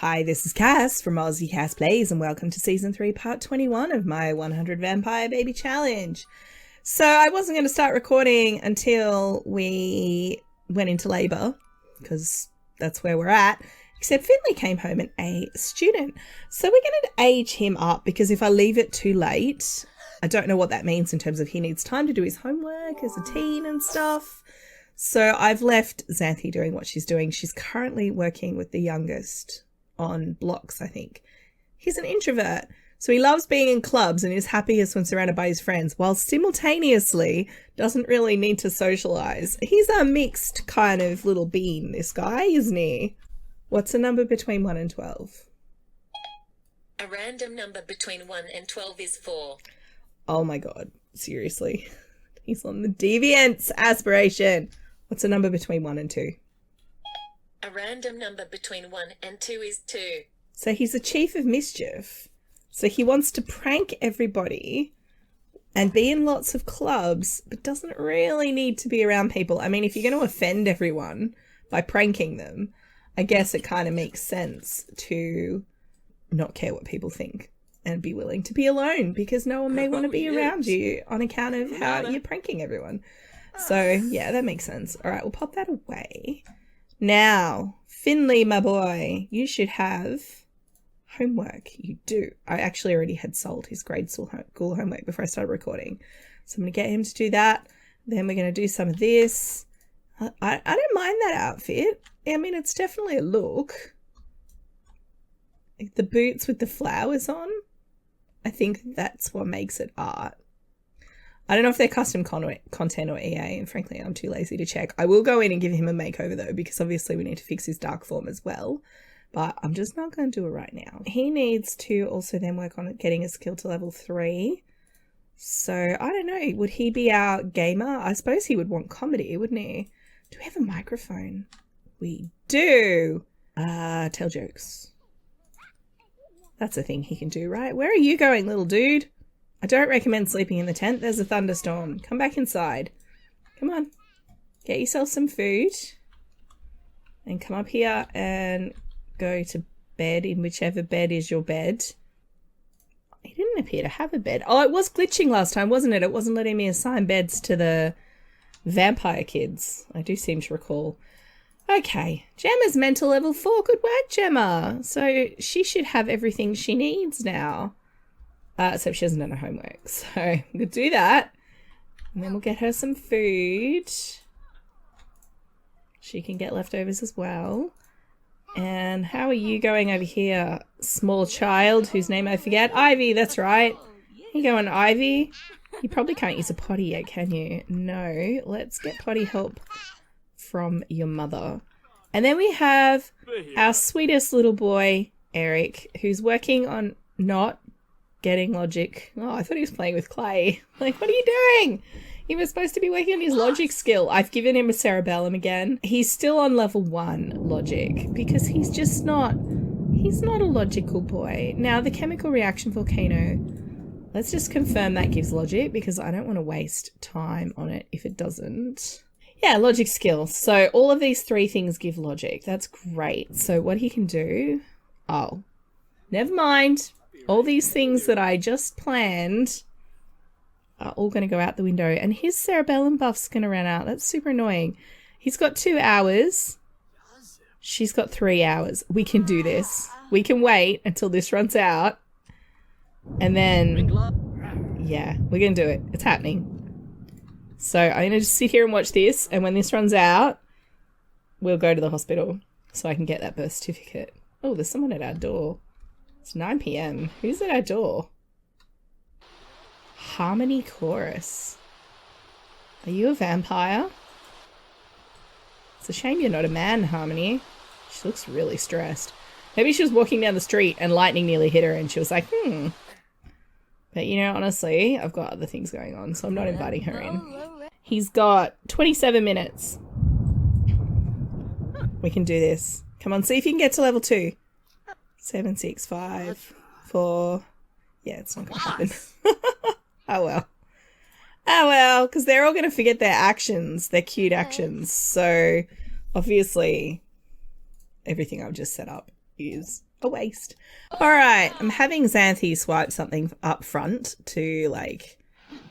Hi, this is Cass from Aussie Cass Plays, and welcome to Season 3, Part 21 of my 100 Vampire Baby Challenge. So I wasn't going to start recording until we went into labour, because that's where we're at, except Finley came home and a student. So we're going to age him up, because if I leave it too late, I don't know what that means in terms of he needs time to do his homework as a teen and stuff. So I've left Xanthe doing what she's doing. She's currently working with the youngest on blocks, I think. He's an introvert, so he loves being in clubs and is happiest when surrounded by his friends, while simultaneously doesn't really need to socialise. He's a mixed kind of little bean, this guy, isn't he? What's a number between 1 and 12? A random number between 1 and 12 is 4. Oh my god, seriously. He's on the deviance aspiration. What's a number between 1 and 2? A random number between 1 and 2 is 2. So he's a chief of mischief. So he wants to prank everybody and be in lots of clubs, but doesn't really need to be around people. I mean, if you're going to offend everyone by pranking them, I guess it kind of makes sense to not care what people think and be willing to be alone, because no one may want to be around you on account of how you're pranking everyone. So, yeah, that makes sense. All right, we'll pop that away. Now, Finley, my boy, you should have homework. You do. I actually already had sold his grade school homework before I started recording. So I'm going to get him to do that. Then we're going to do some of this. I don't mind that outfit. I mean, it's definitely a look. The boots with the flowers on, I think that's what makes it art. I don't know if they're custom content or EA, and frankly, I'm too lazy to check. I will go in and give him a makeover, though, because obviously we need to fix his dark form as well. But I'm just not going to do it right now. He needs to also then work on getting a skill to level 3. So, I don't know. Would he be our gamer? I suppose he would want comedy, wouldn't he? Do we have a microphone? We do. Tell jokes. That's a thing he can do, right? Where are you going, little dude? I don't recommend sleeping in the tent. There's a thunderstorm. Come back inside. Come on. Get yourself some food. And come up here and go to bed in whichever bed is your bed. He didn't appear to have a bed. Oh, it was glitching last time, wasn't it? It wasn't letting me assign beds to the vampire kids. I do seem to recall. Okay. Gemma's mental level 4. Good work, Gemma. So she should have everything she needs now. Except she hasn't done her homework. So we'll do that. And then we'll get her some food. She can get leftovers as well. And how are you going over here, small child whose name I forget? Ivy, that's right. You going, Ivy? You probably can't use a potty yet, can you? No. Let's get potty help from your mother. And then we have our sweetest little boy, Eric, who's working on not getting logic. Oh, I thought he was playing with clay. Like, what are you doing? He was supposed to be working on his logic skill. I've given him a cerebellum again. He's still on level 1 logic because he's just not, he's not a logical boy. Now, the chemical reaction volcano, let's just confirm that gives logic, because I don't want to waste time on it if it doesn't. Yeah, logic skill. So all of these 3 things give logic. That's great. So what he can do, oh, never mind. All these things that I just planned are all going to go out the window. And his cerebellum buff's going to run out. That's super annoying. He's got 2 hours. She's got 3 hours. We can do this. We can wait until this runs out. And then, yeah, we're going to do it. It's happening. So I'm going to just sit here and watch this. And when this runs out, we'll go to the hospital so I can get that birth certificate. Oh, there's someone at our door. It's 9 p.m. Who's at our door? Harmony Chorus. Are you a vampire? It's a shame you're not a man, Harmony. She looks really stressed. Maybe she was walking down the street and lightning nearly hit her and she was like, But, you know, honestly, I've got other things going on, so I'm not inviting her in. He's got 27 minutes. We can do this. Come on, see if you can get to level 2. 7, 6, 5, 4. Yeah, it's not going to happen. Oh, well. Oh, well, because they're all going to forget their actions, their cute actions. So, obviously, everything I've just set up is a waste. All right, I'm having Xanthe swipe something up front to like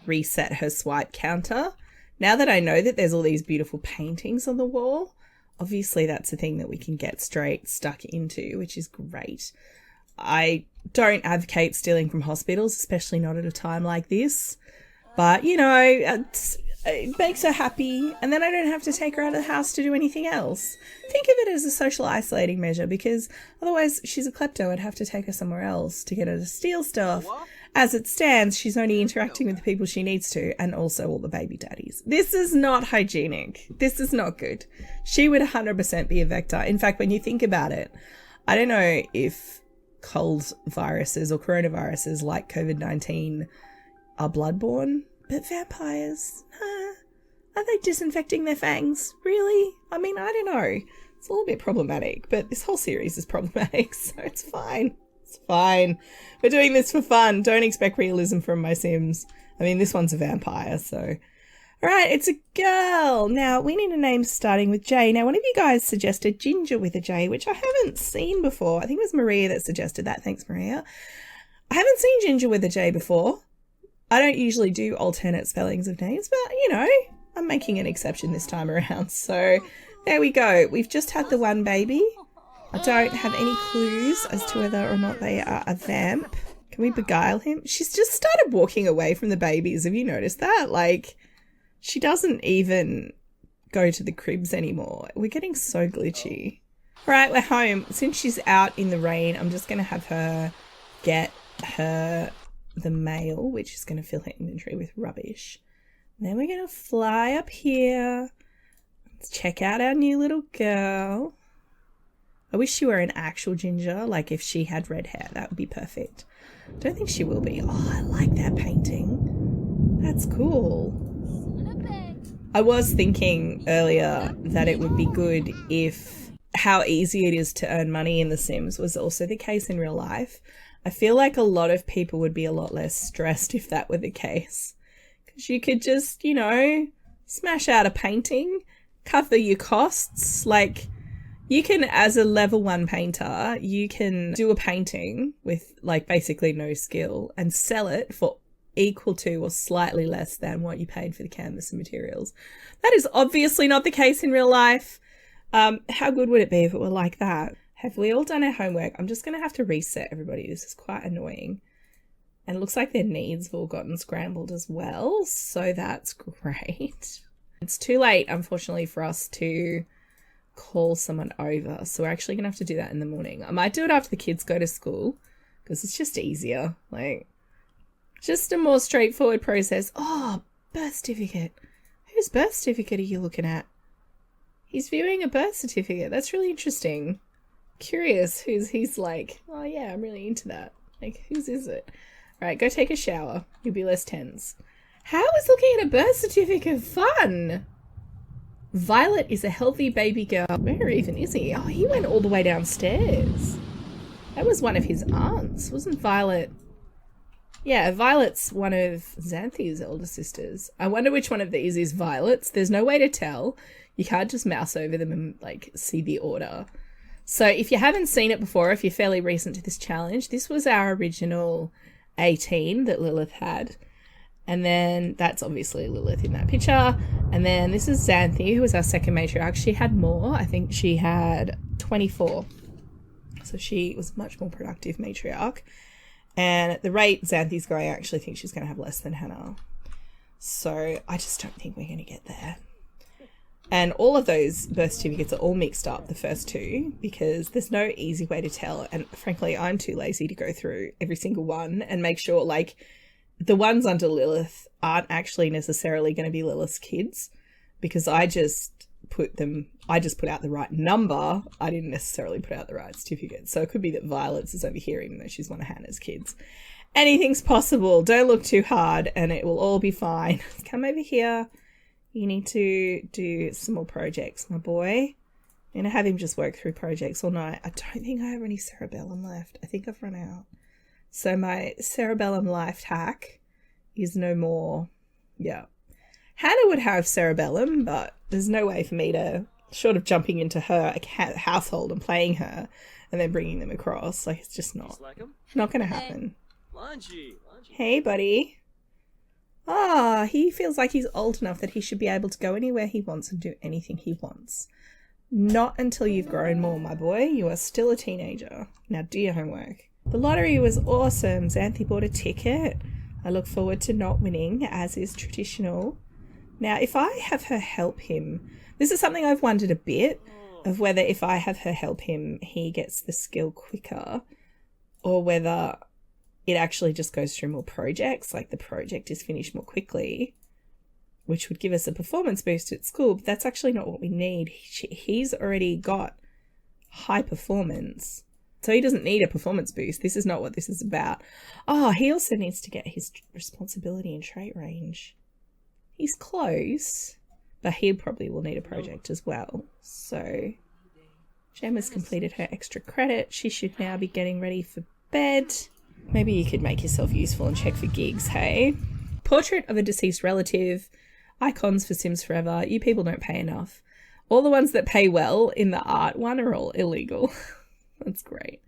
reset her swipe counter. Now that I know that there's all these beautiful paintings on the wall, obviously that's a thing that we can get straight stuck into, which is great. I don't advocate stealing from hospitals, especially not at a time like this. But, you know, it makes her happy, and then I don't have to take her out of the house to do anything else. Think of it as a social isolating measure, because otherwise she's a klepto. I'd have to take her somewhere else to get her to steal stuff. As it stands, she's only interacting with the people she needs to, and also all the baby daddies. This is not hygienic. This is not good. She would 100% be a vector. In fact, when you think about it, I don't know if cold viruses or coronaviruses like COVID-19 are bloodborne, but vampires, are they disinfecting their fangs? Really? I mean, I don't know. It's a little bit problematic, but this whole series is problematic, so it's fine. It's fine. We're doing this for fun. Don't expect realism from my Sims. I mean, this one's a vampire, so. All right, it's a girl. Now, we need a name starting with J. Now, one of you guys suggested Ginger with a J, which I haven't seen before. I think it was Maria that suggested that. Thanks, Maria. I haven't seen Ginger with a J before. I don't usually do alternate spellings of names, but, you know, I'm making an exception this time around. So there we go. We've just had the one baby. I don't have any clues as to whether or not they are a vamp. Can we beguile him? She's just started walking away from the babies. Have you noticed that? Like, she doesn't even go to the cribs anymore. We're getting so glitchy. All right, we're home. Since she's out in the rain, I'm just going to have her get her the mail, which is going to fill her inventory with rubbish. And then we're going to fly up here. Let's check out our new little girl. I wish she were an actual Ginger, like if she had red hair, that would be perfect. Don't think she will be. Oh, I like that painting. That's cool. I was thinking earlier that it would be good if how easy it is to earn money in The Sims was also the case in real life. I feel like a lot of people would be a lot less stressed if that were the case. Because you could just, you know, smash out a painting, cover your costs. Like, you can, as a level 1 painter, you can do a painting with, like, basically no skill and sell it for equal to or slightly less than what you paid for the canvas and materials. That is obviously not the case in real life. How good would it be if it were like that? Have we all done our homework? I'm just going to have to reset everybody. This is quite annoying. And it looks like their needs have all gotten scrambled as well, so that's great. It's too late, unfortunately, for us to call someone over, so we're actually going to have to do that in the morning. I might do it after the kids go to school, because it's just easier. Like, just a more straightforward process. Oh, birth certificate. Whose birth certificate are you looking at? He's viewing a birth certificate. That's really interesting. Curious who's he's like, oh yeah, I'm really into that. Like, whose is it? All right, go take a shower. You'll be less tense. How is looking at a birth certificate fun? Violet is a healthy baby girl. Where even is he? Oh, he went all the way downstairs. That was one of his aunts. Wasn't Violet? Yeah, Violet's one of Xanthe's elder sisters. I wonder which one of these is Violet's. There's no way to tell. You can't just mouse over them and, like, see the order. So if you haven't seen it before, if you're fairly recent to this challenge, this was our original 18 that Lilith had. And then that's obviously Lilith in that picture. And then this is Xanthe, who was our second matriarch. She had more. I think she had 24. So she was much more productive matriarch. And at the rate Xanthe's going, I actually think she's going to have less than Hannah. So I just don't think we're going to get there. And all of those birth certificates are all mixed up, the first two, because there's no easy way to tell. And frankly, I'm too lazy to go through every single one and make sure, like, the ones under Lilith aren't actually necessarily going to be Lilith's kids, because I just put out the right number. I didn't necessarily put out the right certificate. So it could be that Violet's is over here, even though she's one of Hannah's kids. Anything's possible. Don't look too hard and it will all be fine. Come over here. You need to do some more projects, my boy. I'm going to have him just work through projects all night. I don't think I have any cerebellum left. I think I've run out. So my cerebellum life hack is no more. Yeah. Hannah would have cerebellum, but there's no way for me to Short of jumping into her household and playing her and then bringing them across. Like, it's just not going to happen. Hey, buddy. Ah, he feels like he's old enough that he should be able to go anywhere he wants and do anything he wants. Not until you've grown more, my boy. You are still a teenager. Now do your homework. The lottery was awesome. Xanthe bought a ticket. I look forward to not winning, as is traditional. Now, if I have her help him... This is something I've wondered a bit, of whether if I have her help him, he gets the skill quicker, or whether it actually just goes through more projects, like the project is finished more quickly, which would give us a performance boost at school, but that's actually not what we need. He's already got high performance, so he doesn't need a performance boost. This is not what this is about. Oh, he also needs to get his responsibility and trait range. He's close, but he probably will need a project as well. So Gemma's completed her extra credit. She should now be getting ready for bed. Maybe you could make yourself useful and check for gigs, hey? Portrait of a deceased relative. Icons for Sims Forever. You people don't pay enough. All the ones that pay well in the art one are all illegal. That's great.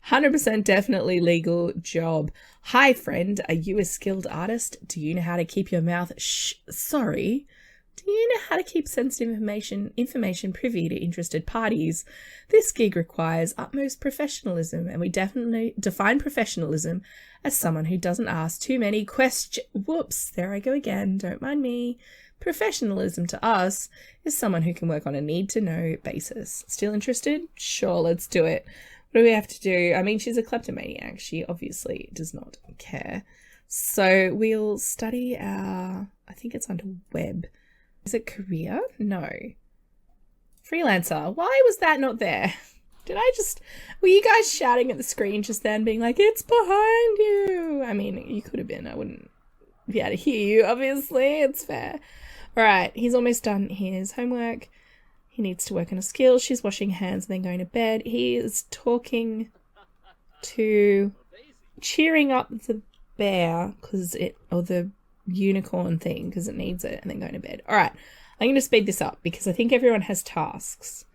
100% definitely legal job. Hi, friend. Are you a skilled artist? Do you know how to keep your mouth sorry? Do you know how to keep sensitive information privy to interested parties? This gig requires utmost professionalism, and we definitely define professionalism as someone who doesn't ask too many questions. Whoops, there I go again. Don't mind me. Professionalism to us is someone who can work on a need-to-know basis. Still interested? Sure, let's do it. What do we have to do? I mean, she's a kleptomaniac. She obviously does not care. So we'll study our... I think it's under web. Is it career? No. Freelancer. Why was that not there? Did I just... Were you guys shouting at the screen just then, being like, it's behind you? I mean, you could have been. I wouldn't be able to hear you, obviously. It's fair. All right. He's almost done his homework. He needs to work on a skill. She's washing hands and then going to bed. He is talking to... cheering up the bear, or the unicorn thing, because it needs it, and then going to bed. All right. I'm going to speed this up because I think everyone has tasks.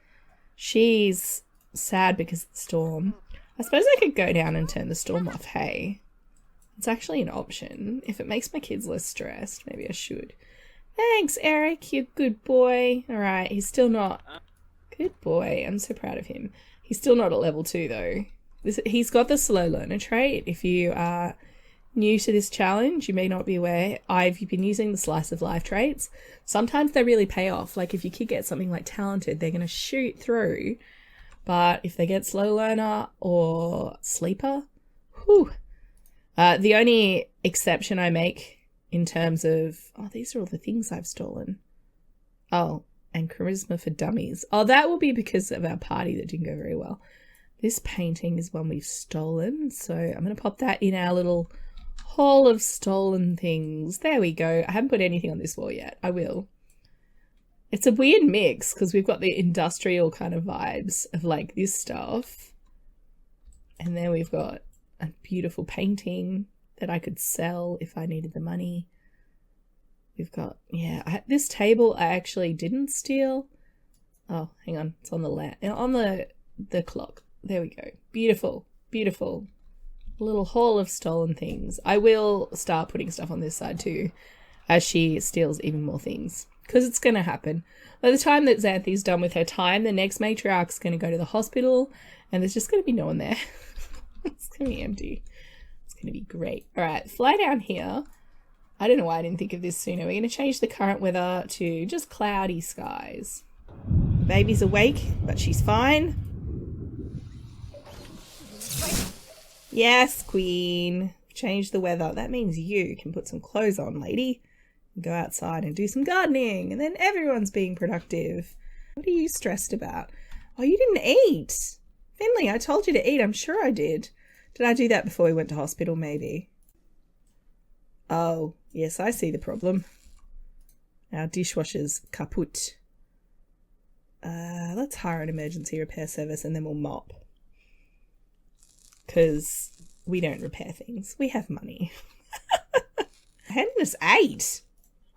She's sad because of the storm. I suppose I could go down and turn the storm off, hey? It's actually an option. If it makes my kids less stressed, maybe I should. Thanks, Eric. You good boy. All right. He's still not... Good boy. I'm so proud of him. He's still not at level 2, though. He's got the slow learner trait. If you are new to this challenge, you may not be aware. I've been using the slice of life traits. Sometimes they really pay off. Like if your kid gets something like talented, they're going to shoot through. But if they get slow learner or sleeper, whew. The only exception I make in terms of, oh, these are all the things I've stolen. Oh, and charisma for dummies. Oh, that will be because of our party that didn't go very well. This painting is one we've stolen, so I'm going to pop that in our little haul of stolen things. There we go. I haven't put anything on this wall yet. I will. It's a weird mix because we've got the industrial kind of vibes of like this stuff. And then we've got a beautiful painting that I could sell if I needed the money. We've got, yeah, this table I actually didn't steal. Oh, hang on. It's on the clock. There we go. Beautiful, beautiful. A little haul of stolen things. I will start putting stuff on this side too as she steals even more things because it's going to happen. By the time that Xanthe's done with her time, the next matriarch's going to go to the hospital and there's just going to be no one there. It's going to be empty. It's going to be great. All right, fly down here. I don't know why I didn't think of this sooner. We're going to change the current weather to just cloudy skies. The baby's awake, but she's fine. Yes, queen. Change the weather. That means you can put some clothes on, lady. And go outside and do some gardening. And then everyone's being productive. What are you stressed about? Oh, you didn't eat. Finley, I told you to eat. I'm sure I did. Did I do that before we went to hospital, maybe? Oh, yes, I see the problem. Our dishwasher's kaput. Let's hire an emergency repair service and then we'll mop. Because we don't repair things. We have money. Handness 8.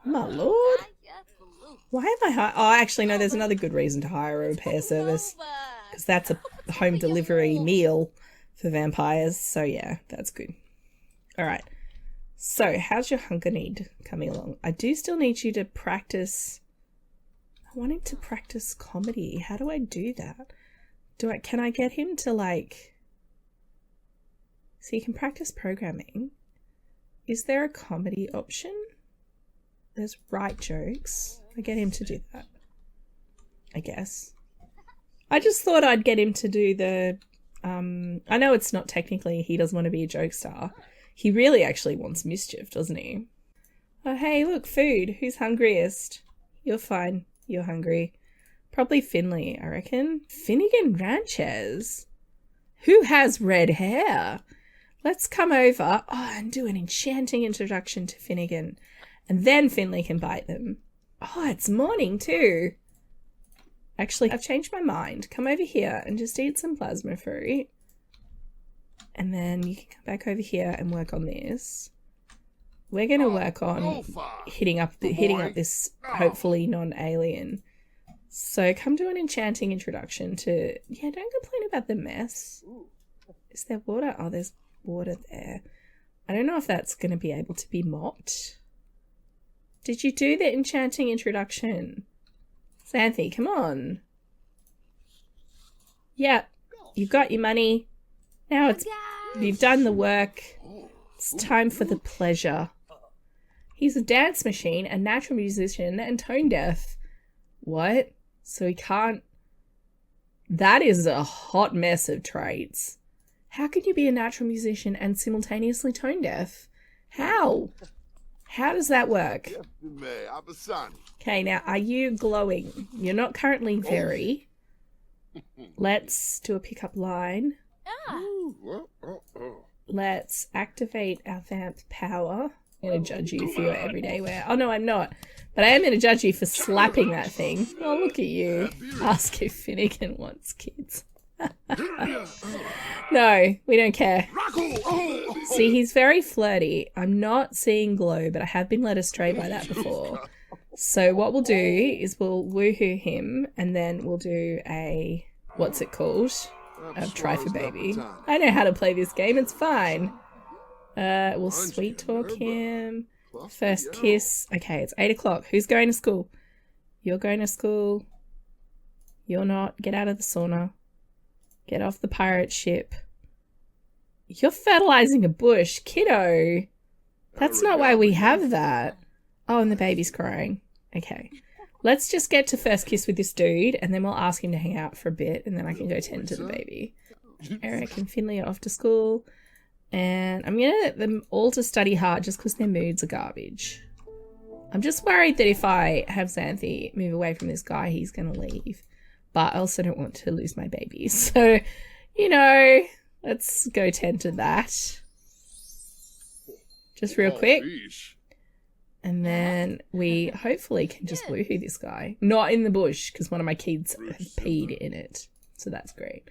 My lord. Why am I Oh, actually, no, there's another good reason to hire a repair service. Because that's a home delivery meal for vampires. So, yeah, that's good. All right. So, how's your hunger need coming along? I do still need you to practice. I want him to practice comedy. How do I do that? Can I get him to, like... So you can practice programming. Is there a comedy option? There's write jokes. I get him to do that, I guess. I just thought I'd get him to do the... I know it's not technically he doesn't want to be a joke star. He really actually wants mischief, doesn't he? Oh, hey, look, food. Who's hungriest? You're fine. You're hungry. Probably Finley, I reckon. Finnegan Ranchez? Who has red hair? Let's come over and do an enchanting introduction to Finnegan. And then Finley can bite them. Oh, it's morning too. Actually, I've changed my mind. Come over here and just eat some plasma fruit. And then you can come back over here and work on this. We're going to work on hitting up this hopefully non-alien. So come do an enchanting introduction to... Yeah, don't complain about the mess. Is there water? Oh, there's water there. I don't know if that's going to be able to be mopped. Did you do the enchanting introduction? Xanthe, come on. Yeah, you've got your money. Now you've done the work. It's time for the pleasure. He's a dance machine, a natural musician, and tone deaf. What? So he can't... That is a hot mess of traits. How can you be a natural musician and simultaneously tone deaf? How? How does that work? Okay, now, are you glowing? You're not currently very. Let's do a pickup line. Let's activate our vamp power. I'm going to judge you for your everyday wear. Oh, no, I'm not. But I am going to judge you for slapping that thing. Oh, look at you. Ask if Finnegan wants kids. No, we don't care. See, he's very flirty. I'm not seeing glow, but I have been led astray by that before. So what we'll do is we'll woohoo him, and then we'll do a... What's it called? A try for baby. I know how to play this game. It's fine. We'll sweet talk him. First kiss. Okay, it's 8 o'clock. Who's going to school? You're going to school. You're not. Get out of the sauna. Get off the pirate ship. You're fertilizing a bush, kiddo. That's not why we have that. Oh, and the baby's crying. Okay. Let's just get to first kiss with this dude, and then we'll ask him to hang out for a bit, and then I can go tend to the baby. Eric and Finley are off to school. And I'm going to get them all to study hard just because their moods are garbage. I'm just worried that if I have Xanthe move away from this guy, he's going to leave. But I also don't want to lose my baby. So, you know, let's go tend to that. Just real quick. And then we hopefully can just woohoo this guy. Not in the bush, because one of my kids have peed in it. So that's great.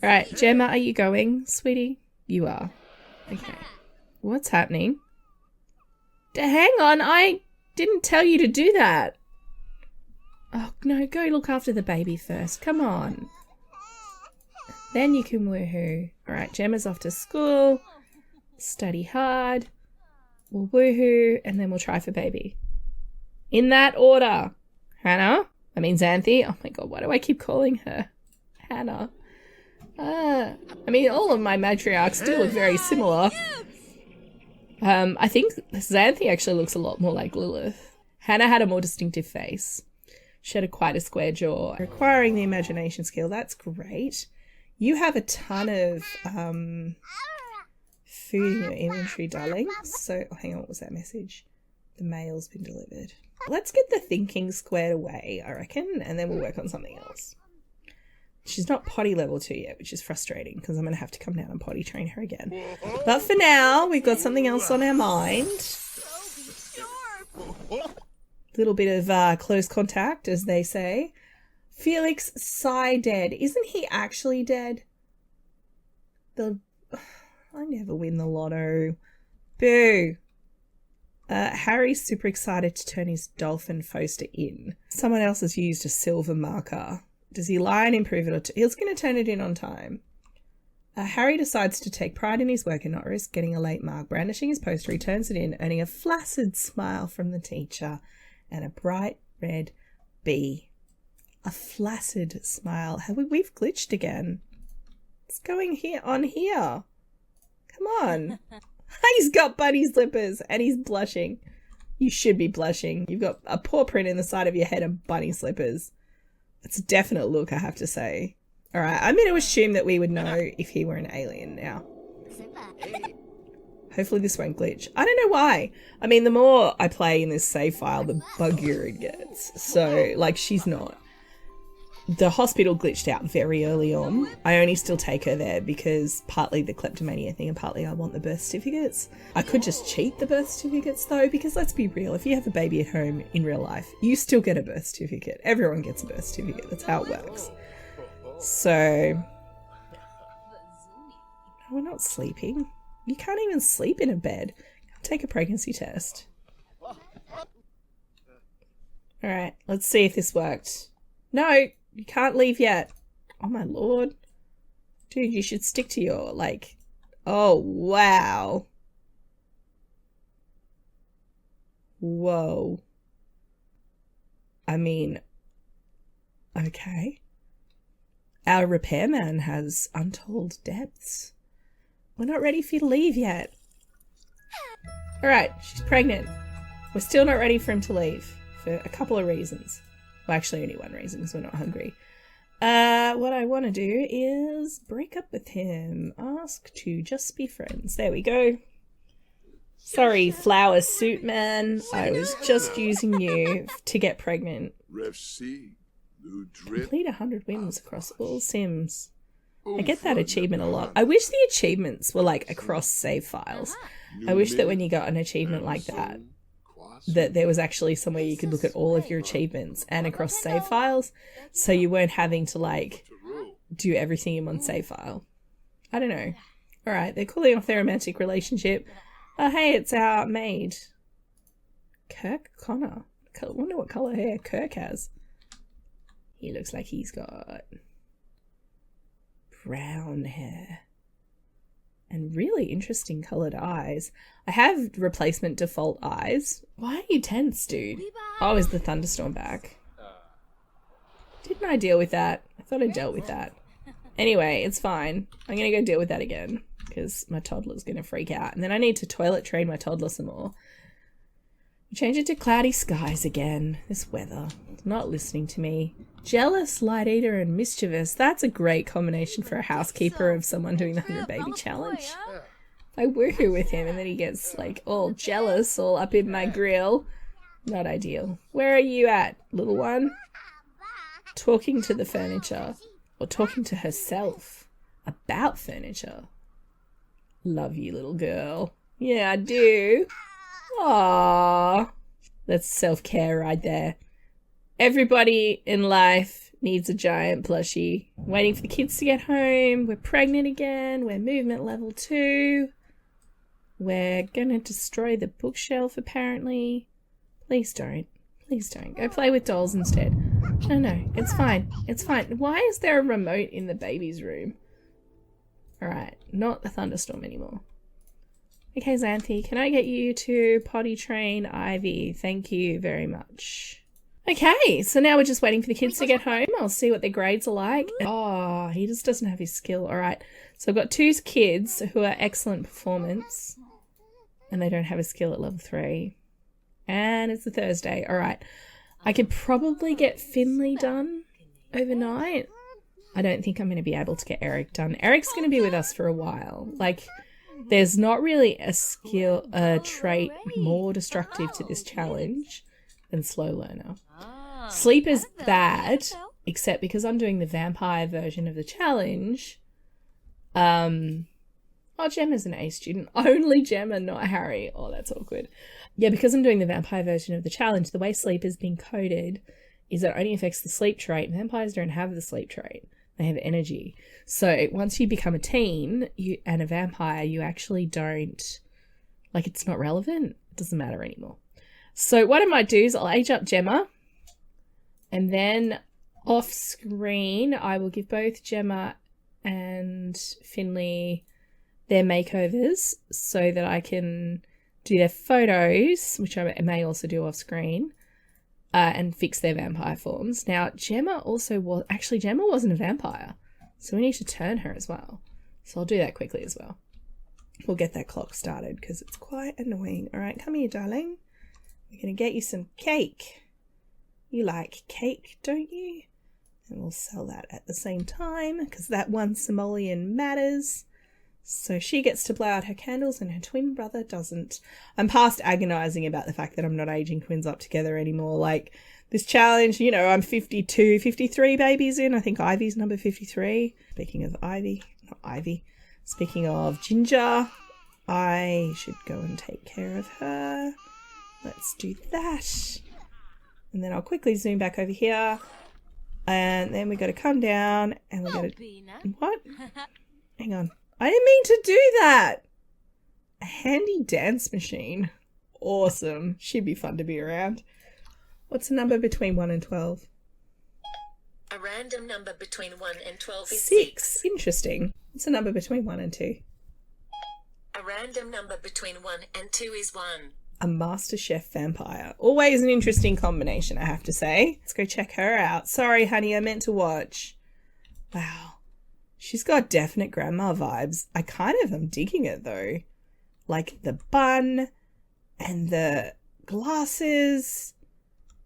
All right, Gemma, are you going, sweetie? You are. Okay. What's happening? Hang on, I didn't tell you to do that. Oh, no, go look after the baby first. Come on. Then you can woohoo. All right, Gemma's off to school. Study hard. We'll woohoo, and then we'll try for baby. In that order. Hannah? I mean Xanthe. Oh my god, why do I keep calling her Hannah? I mean, all of my matriarchs do look very similar. I think Xanthe actually looks a lot more like Lilith. Hannah had a more distinctive face. She had quite a square jaw. Requiring the imagination skill, that's great. You have a ton of food in your inventory, darling. So, oh, hang on, what was that message? The mail's been delivered. Let's get the thinking squared away, I reckon, and then we'll work on something else. She's not potty level 2 yet, which is frustrating because I'm going to have to come down and potty train her again. But for now, we've got something else on our mind. Little bit of close contact, as they say. Felix Psy dead. Isn't he actually dead? I never win the lotto. Boo. Harry's super excited to turn his dolphin Foster in. Someone else has used a silver marker. Does he lie and improve it, or he's going to turn it in on time? Harry decides to take pride in his work and not risk getting a late mark. Brandishing his poster, he turns it in, earning a flaccid smile from the teacher and a bright red B. A flaccid smile. We've glitched again. What's going on here? Come on. He's got bunny slippers and he's blushing. You should be blushing. You've got a paw print in the side of your head and bunny slippers. It's a definite look, I have to say. All right, I'm going to assume that we would know if he were an alien now. Hopefully this won't glitch. I don't know why. I mean, the more I play in this save file, the buggier it gets. So, like, she's not. The hospital glitched out very early on. I only still take her there because partly the kleptomania thing and partly I want the birth certificates. I could just cheat the birth certificates though, because let's be real, if you have a baby at home in real life, you still get a birth certificate. Everyone gets a birth certificate. That's how it works. So, no, we're not sleeping. You can't even sleep in a bed. Take a pregnancy test. Alright, let's see if this worked. No! You can't leave yet. Oh my lord. Dude, you should stick to your, like... Oh, wow. Whoa. I mean... Okay. Our repairman has untold depths. We're not ready for you to leave yet. Alright, she's pregnant. We're still not ready for him to leave. For a couple of reasons. Well, actually only one reason, because we're not hungry. What I want to do is break up with him. Ask to just be friends. There we go. Sorry, flower suit man. I was just using you to get pregnant. Complete 100 wins across all sims. I get that achievement a lot. I wish the achievements were like across save files. I wish that when you got an achievement like that, that there was actually somewhere you could look at all of your achievements and across save files, so you weren't having to like do everything in one save file. I don't know. Alright, they're calling off their romantic relationship. Oh hey, it's our maid. Kirk Connor. I wonder what colour hair Kirk has. He looks like he's got brown hair. And really interesting coloured eyes. I have replacement default eyes. Why are you tense, dude? Oh, is the thunderstorm back? Didn't I deal with that? I thought I dealt with that. Anyway, it's fine. I'm going to go deal with that again because my toddler's going to freak out. And then I need to toilet train my toddler some more. Change it to cloudy skies again. This weather. It's not listening to me. Jealous, light eater, and mischievous. That's a great combination for a housekeeper of someone doing the 100 baby challenge. I woohoo with him and then he gets like all jealous, all up in my grill. Not ideal. Where are you at, little one? Talking to the furniture. Or talking to herself about furniture. Love you, little girl. Yeah, I do. Aww. That's self-care right there. Everybody in life needs a giant plushie. Waiting for the kids to get home. We're pregnant again. We're movement level 2. We're gonna destroy the bookshelf, apparently. Please don't. Please don't. Go play with dolls instead. No, it's fine. It's fine. Why is there a remote in the baby's room? Alright, not the thunderstorm anymore. Okay, Xanthe, can I get you to potty train Ivy? Thank you very much. Okay, so now we're just waiting for the kids to get home. I'll see what their grades are like. Oh, he just doesn't have his skill. All right, so I've got 2 kids who are excellent performance, and they don't have a skill at level 3. And it's a Thursday. All right, I could probably get Finley done overnight. I don't think I'm going to be able to get Eric done. Eric's going to be with us for a while. Like, there's not really a trait more destructive to this challenge than slow learner. Sleep is bad, except because I'm doing the vampire version of the challenge. Oh, Gemma's an A student. Only Gemma, not Harry. Oh, that's awkward. Yeah, because I'm doing the vampire version of the challenge, the way sleep has been coded is that it only affects the sleep trait. Vampires don't have the sleep trait. They have energy. So once you become a teen and a vampire, you actually don't, like, it's not relevant. It doesn't matter anymore. So what I might do is I'll age up Gemma, and then off screen I will give both Gemma and Finley their makeovers so that I can do their photos, which I may also do off screen, and fix their vampire forms. Now, Gemma wasn't a vampire, so we need to turn her as well. So I'll do that quickly as well. We'll get that clock started because it's quite annoying. All right, come here, darling. We're going to get you some cake. You like cake, don't you? And we'll sell that at the same time because that one simoleon matters. So she gets to blow out her candles and her twin brother doesn't. I'm past agonizing about the fact that I'm not aging twins up together anymore. Like, this challenge, you know, I'm 52, 53 babies in. I think Ivy's number 53. Speaking of Speaking of Ginger, I should go and take care of her. Let's do that. And then I'll quickly zoom back over here. And then we got to come down and we got to... What? Hang on. I didn't mean to do that. A handy dance machine. Awesome. She'd be fun to be around. What's the number between 1 and 12? A random number between 1 and 12 is 6. Interesting. What's the number between 1 and 2? A random number between 1 and 2 is 1. A Master Chef vampire. Always an interesting combination, I have to say. Let's go check her out. Sorry, honey, I meant to watch. Wow. She's got definite grandma vibes. I kind of am digging it, though. Like, the bun and the glasses.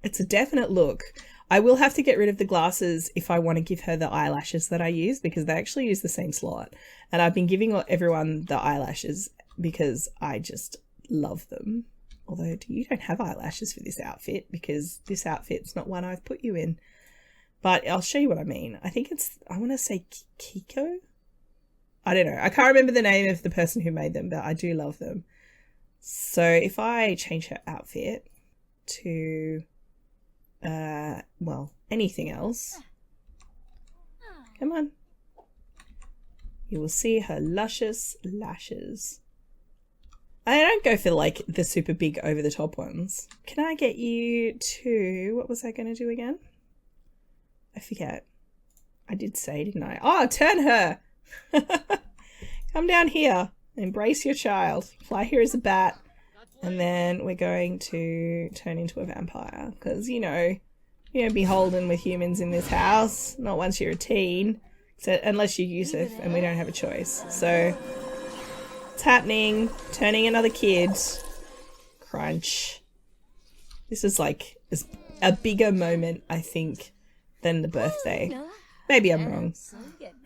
It's a definite look. I will have to get rid of the glasses if I want to give her the eyelashes that I use, because they actually use the same slot. And I've been giving everyone the eyelashes because I just love them. Although you don't have eyelashes for this outfit because this outfit's not one I've put you in. But I'll show you what I mean. I think I want to say Kiko? I don't know. I can't remember the name of the person who made them, but I do love them. So if I change her outfit to, well, anything else. Come on. You will see her luscious lashes. I don't go for, like, the super big over-the-top ones. Can I get you to... What was I going to do again? I forget. I did say, didn't I? Oh, turn her! Come down here. Embrace your child. Fly here as a bat. And then we're going to turn into a vampire. Because, you know, you don't be beholden with humans in this house. Not once you're a teen. So, unless you're Yusuf and we don't have a choice. So, it's happening. Turning another kid. Crunch. This is like a bigger moment, I think, than the birthday. Maybe I'm wrong.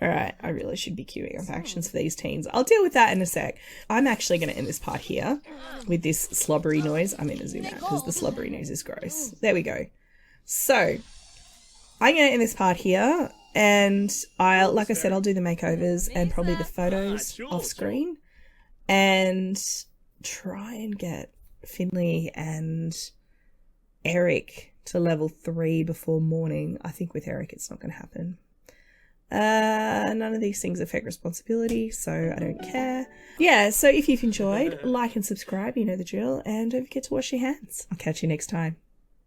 Alright, I really should be queuing up actions for these teens. I'll deal with that in a sec. I'm actually going to end this part here with this slobbery noise. I'm going to zoom out because the slobbery noise is gross. There we go. So, I'm going to end this part here, and like I said, I'll do the makeovers and probably the photos off screen and try and get Finley and Eric to level 3 before morning. I think with Eric it's not going to happen. None of these things affect responsibility, so I don't care. Yeah, so if you've enjoyed, like and subscribe, you know the drill, and don't forget to wash your hands. I'll catch you next time.